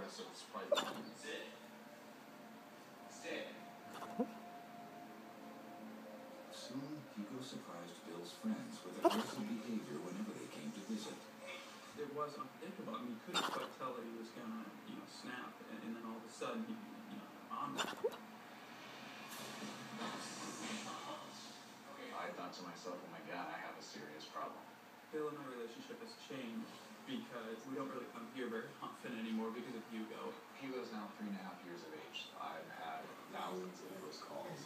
aggressive Sprite lines. Soon, Hugo surprised Bill's friends with aggressive behavior whenever they came to visit. It was unpredictable. I mean, you couldn't quite tell that he was gonna, snap, and then all of a sudden he, on that. I thought to myself, oh my God, I have a serious problem. Bill and my relationship has changed because we don't really come here very often anymore because of Hugo. Hugo's now 3.5 years of age. I've had thousands of those calls.